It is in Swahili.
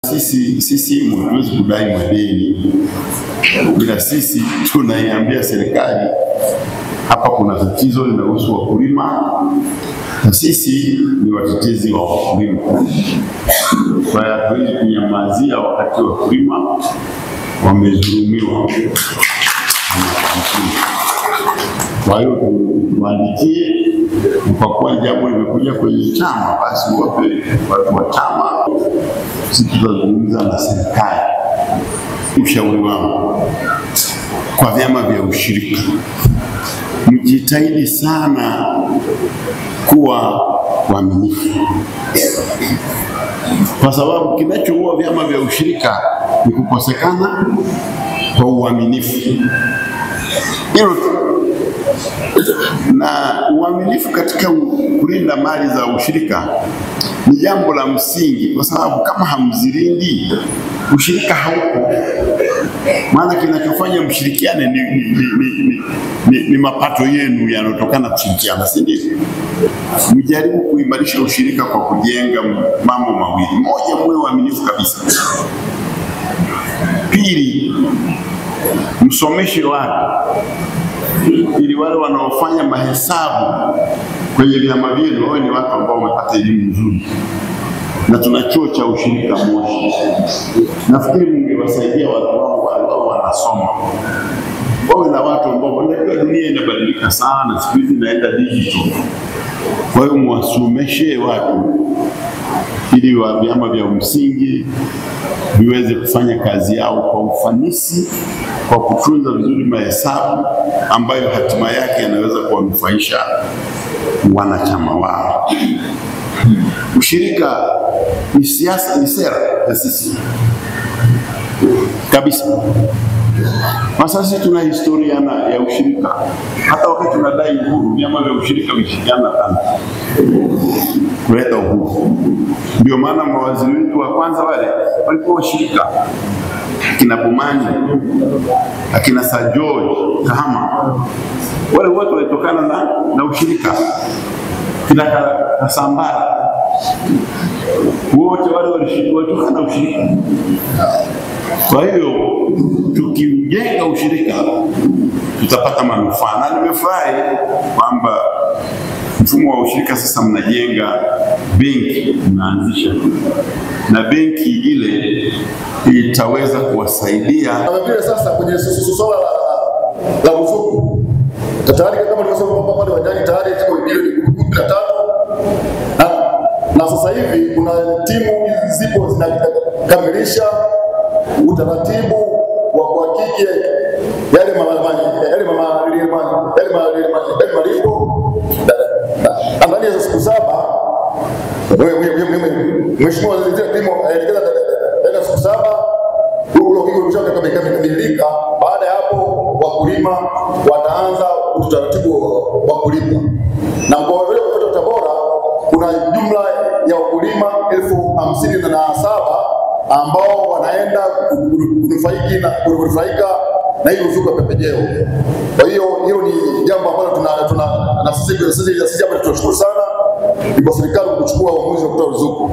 Sisi hatuwezi kudai madeni, bila sisi tunaiambia serikali hapa kuna tatizo linahusu wakulima, na sisi ni watetezi wa wakulima. Kwa hiyo hatuwezi kunyamazia wakati wakulima wamedhulumiwa. Kwa hiyo tuandikie, kwa kuwa jambo limekuja kwenye chama, basi wape watu wa chama, sisi tutazungumza na serikali. Ushauri wangu kwa vyama vya ushirika, mjitahidi sana kuwa waaminifu, kwa sababu kinachoua vyama vya ushirika ni kukosekana kwa uaminifu. Hilo na uaminifu katika kulinda mali za ushirika ni jambo la msingi, kwa sababu kama hamzilindi ushirika haupo. Maana kinachofanya mshirikiane ni mapato yenu yanayotokana kushirikiana, si ndio? Mjaribu kuimarisha ushirika kwa kujenga mambo mawili. Moja, muwe waaminifu kabisa. Pili, msomeshe watu ili wale wanaofanya mahesabu kwenye vyama vyenu wao ni watu ambao wamepata elimu nzuri. Na tuna chuo cha ushirika Moshi. Nafikiri mngewasaidia watu ambao wanasoma. Wawe na watu ambao wanajua dunia inabadilika sana, siku hizi inaenda digital. Kwa hiyo mwasomeshe watu ili vyama vya msingi viweze kufanya kazi yao kwa ufanisi, kwa kutunza vizuri mahesabu ambayo hatima yake yanaweza kuwanufaisha wanachama wao. Ushirika ni siasa, ni sera ya sisi kabisa. Sasa tuna historia ya ushirika. Hata wakati tunadai uhuru, vyama vya ushirika vishirikiana sana kuleta uhuru. Ndio maana mawaziri wetu wa kwanza wale walikuwa washirika. Akina Bomani, akina Sir George Kahama, wale wote walitokana na ushirika. Kina Kasambara, wote wale walitokana na ushirika. Kwa hiyo tukijenga ushirika tutapata manufaa. Na nimefurahi kwamba mfumo wa ushirika sasa mnajenga benki, mnaanzisha, na benki ile itaweza kuwasaidia. Kama vile sasa kwenye swala la ruzuku, tayari kama tulivyosema kwamba pale wajani tayari ziko bilioni 13, na sasa hivi kuna timu zipo zinakamilisha utaratibu wa kuhakiki yale malipo ndani ya siku 7. Mheshimiwa Waziri Timu aelekeza ndani ya siku 7 huo umeshakamilika. Baada ya hapo wakulima wataanza utaratibu wa kulipa. Na kwa vile kwa Tabora kuna jumla ya wakulima 57,000 ambao wanaenda kunufaika na hiyo ruzuku ya pembejeo. Kwa hiyo hilo ni jambo ambalo sisi hapa tunashukuru sana kwa serikali kuchukua uamuzi wa kutoa ruzuku.